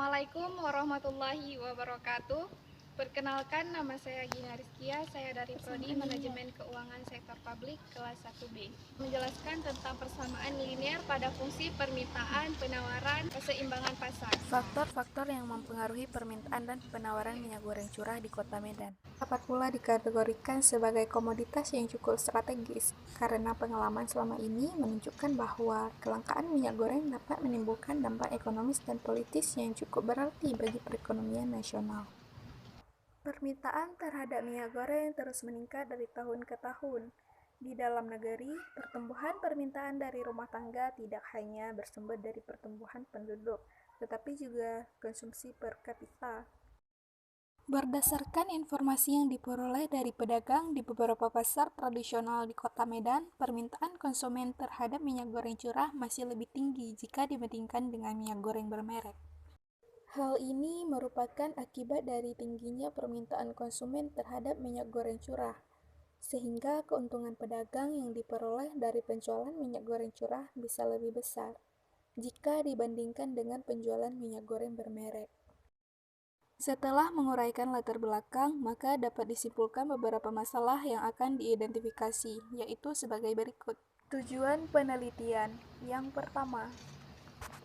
Assalamualaikum warahmatullahi wabarakatuh. Perkenalkan, nama saya Gina Rizkia, saya dari Prodi Manajemen Keuangan Sektor Publik kelas 1B. Menjelaskan tentang persamaan linear pada fungsi permintaan, penawaran, keseimbangan pasar. Faktor-faktor yang mempengaruhi permintaan dan penawaran minyak goreng curah di Kota Medan dapat pula dikategorikan sebagai komoditas yang cukup strategis, karena pengalaman selama ini menunjukkan bahwa kelangkaan minyak goreng dapat menimbulkan dampak ekonomis dan politis yang cukup berarti bagi perekonomian nasional. Permintaan terhadap minyak goreng terus meningkat dari tahun ke tahun. Di dalam negeri, pertumbuhan permintaan dari rumah tangga tidak hanya bersumber dari pertumbuhan penduduk, tetapi juga konsumsi per kapita. Berdasarkan informasi yang diperoleh dari pedagang di beberapa pasar tradisional di Kota Medan, permintaan konsumen terhadap minyak goreng curah masih lebih tinggi jika dibandingkan dengan minyak goreng bermerek. Hal ini merupakan akibat dari tingginya permintaan konsumen terhadap minyak goreng curah, sehingga keuntungan pedagang yang diperoleh dari penjualan minyak goreng curah bisa lebih besar jika dibandingkan dengan penjualan minyak goreng bermerek. Setelah menguraikan latar belakang, maka dapat disimpulkan beberapa masalah yang akan diidentifikasi, yaitu sebagai berikut. Tujuan penelitian yang pertama,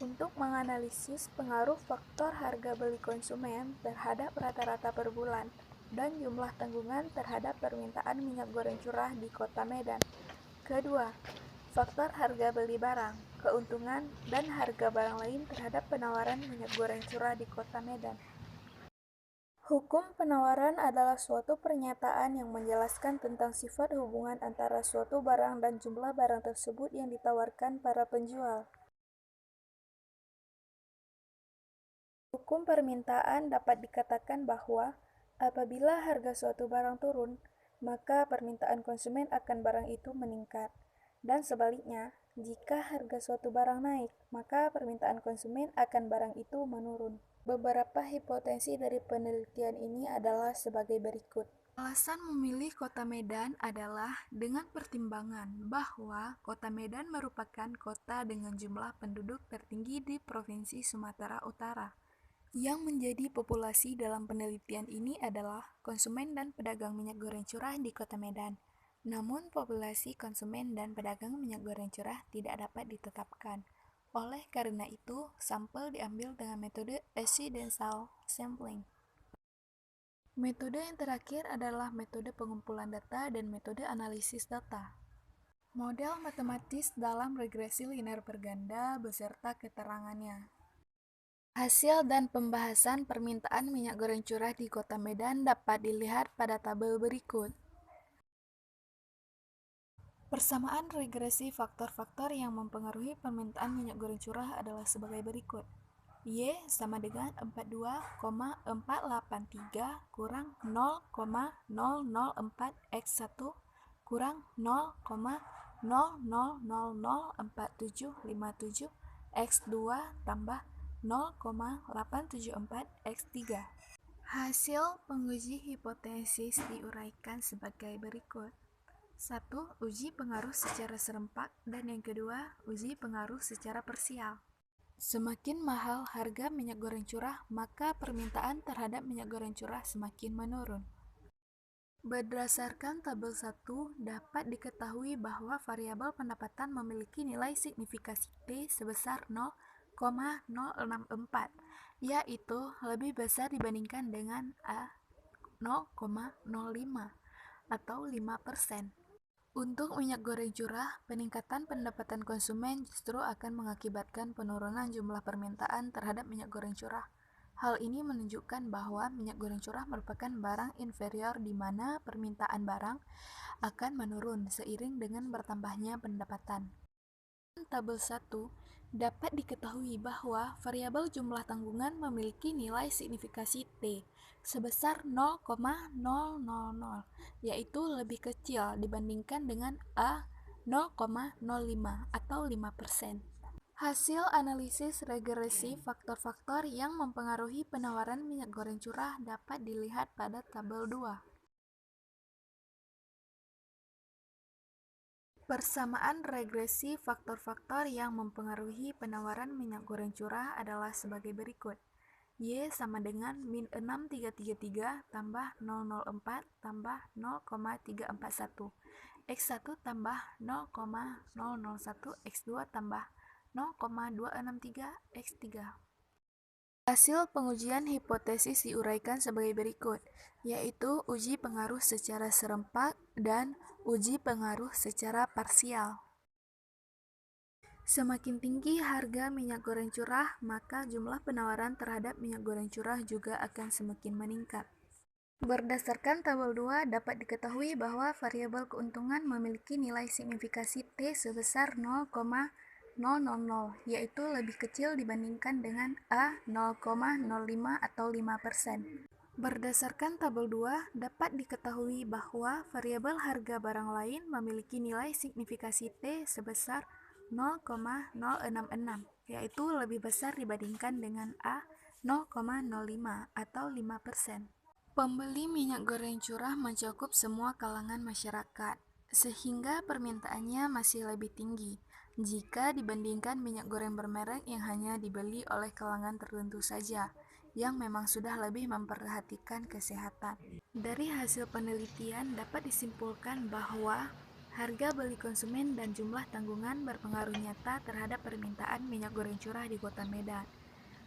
untuk menganalisis pengaruh faktor harga beli konsumen terhadap rata-rata per bulan dan jumlah tanggungan terhadap permintaan minyak goreng curah di Kota Medan. Kedua, faktor harga beli barang, keuntungan, dan harga barang lain terhadap penawaran minyak goreng curah di Kota Medan. Hukum penawaran adalah suatu pernyataan yang menjelaskan tentang sifat hubungan antara suatu barang dan jumlah barang tersebut yang ditawarkan para penjual. Hukum permintaan dapat dikatakan bahwa apabila harga suatu barang turun, maka permintaan konsumen akan barang itu meningkat. Dan sebaliknya, jika harga suatu barang naik, maka permintaan konsumen akan barang itu menurun. Beberapa hipotesis dari penelitian ini adalah sebagai berikut. Alasan memilih Kota Medan adalah dengan pertimbangan bahwa Kota Medan merupakan kota dengan jumlah penduduk tertinggi di Provinsi Sumatera Utara. Yang menjadi populasi dalam penelitian ini adalah konsumen dan pedagang minyak goreng curah di Kota Medan. Namun, populasi konsumen dan pedagang minyak goreng curah tidak dapat ditetapkan. Oleh karena itu, sampel diambil dengan metode residential sampling. Metode yang terakhir adalah metode pengumpulan data dan metode analisis data. Model matematis dalam regresi linear berganda beserta keterangannya. Hasil dan pembahasan permintaan minyak goreng curah di Kota Medan dapat dilihat pada tabel berikut. Persamaan regresi faktor-faktor yang mempengaruhi permintaan minyak goreng curah adalah sebagai berikut. Y sama dengan 42,483 kurang 0,004 X1 kurang 0,00004757 X2 tambah 0,874 X3. Hasil penguji hipotesis diuraikan sebagai berikut. 1. Uji pengaruh secara serempak, dan yang kedua, uji pengaruh secara parsial. Semakin mahal harga minyak goreng curah, maka permintaan terhadap minyak goreng curah semakin menurun. Berdasarkan tabel 1, dapat diketahui bahwa variabel pendapatan memiliki nilai signifikasi T sebesar 0,064, yaitu lebih besar dibandingkan dengan A 0,05 atau 5%. Untuk minyak goreng curah, peningkatan pendapatan konsumen justru akan mengakibatkan penurunan jumlah permintaan terhadap minyak goreng curah. Hal ini menunjukkan bahwa minyak goreng curah merupakan barang inferior di mana permintaan barang akan menurun seiring dengan bertambahnya pendapatan. Tabel 1, dapat diketahui bahwa variabel jumlah tanggungan memiliki nilai signifikasi T sebesar 0,000, yaitu lebih kecil dibandingkan dengan A 0,05 atau 5%. Hasil analisis regresi faktor-faktor yang mempengaruhi penawaran minyak goreng curah dapat dilihat pada tabel 2. Persamaan regresi faktor-faktor yang mempengaruhi penawaran minyak goreng curah adalah sebagai berikut. Y sama dengan min 6333 tambah 004 tambah 0,341. X1 tambah 0,001, X2 tambah 0,263, X3. Hasil pengujian hipotesis diuraikan sebagai berikut, yaitu uji pengaruh secara serempak dan uji pengaruh secara parsial. Semakin tinggi harga minyak goreng curah, maka jumlah penawaran terhadap minyak goreng curah juga akan semakin meningkat. Berdasarkan tabel 2, dapat diketahui bahwa variabel keuntungan memiliki nilai signifikasi T sebesar 0,000, yaitu lebih kecil dibandingkan dengan A 0,05 atau 5%. Berdasarkan tabel 2, dapat diketahui bahwa variabel harga barang lain memiliki nilai signifikasi T sebesar 0,066, yaitu lebih besar dibandingkan dengan A 0,05 atau 5%. Pembeli minyak goreng curah mencakup semua kalangan masyarakat, sehingga permintaannya masih lebih tinggi jika dibandingkan minyak goreng bermerek yang hanya dibeli oleh kalangan tertentu saja, yang memang sudah lebih memperhatikan kesehatan. Dari hasil penelitian dapat disimpulkan bahwa harga beli konsumen dan jumlah tanggungan berpengaruh nyata terhadap permintaan minyak goreng curah di Kota Medan.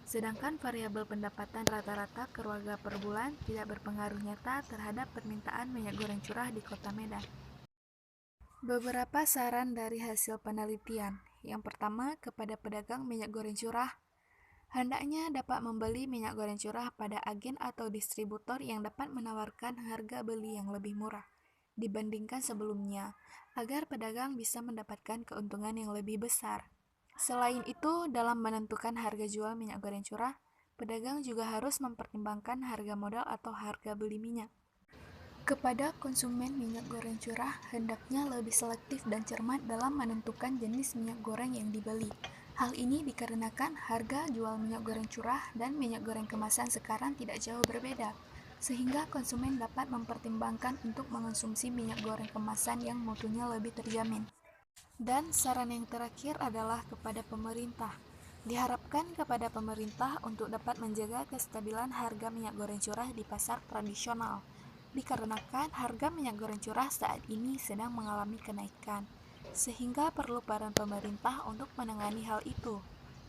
Sedangkan variabel pendapatan rata-rata keluarga per bulan tidak berpengaruh nyata terhadap permintaan minyak goreng curah di Kota Medan. Beberapa saran dari hasil penelitian. Yang pertama, kepada pedagang minyak goreng curah, hendaknya dapat membeli minyak goreng curah pada agen atau distributor yang dapat menawarkan harga beli yang lebih murah dibandingkan sebelumnya, agar pedagang bisa mendapatkan keuntungan yang lebih besar. Selain itu, dalam menentukan harga jual minyak goreng curah, pedagang juga harus mempertimbangkan harga modal atau harga beli minyak. Kepada konsumen minyak goreng curah, hendaknya lebih selektif dan cermat dalam menentukan jenis minyak goreng yang dibeli. Hal ini dikarenakan harga jual minyak goreng curah dan minyak goreng kemasan sekarang tidak jauh berbeda, sehingga konsumen dapat mempertimbangkan untuk mengonsumsi minyak goreng kemasan yang mutunya lebih terjamin. Dan saran yang terakhir adalah kepada pemerintah. Diharapkan kepada pemerintah untuk dapat menjaga kestabilan harga minyak goreng curah di pasar tradisional, dikarenakan harga minyak goreng curah saat ini sedang mengalami kenaikan, sehingga perlu peran pemerintah untuk menangani hal itu,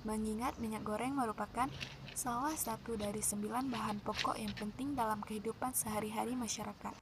mengingat minyak goreng merupakan salah satu dari 9 bahan pokok yang penting dalam kehidupan sehari-hari masyarakat.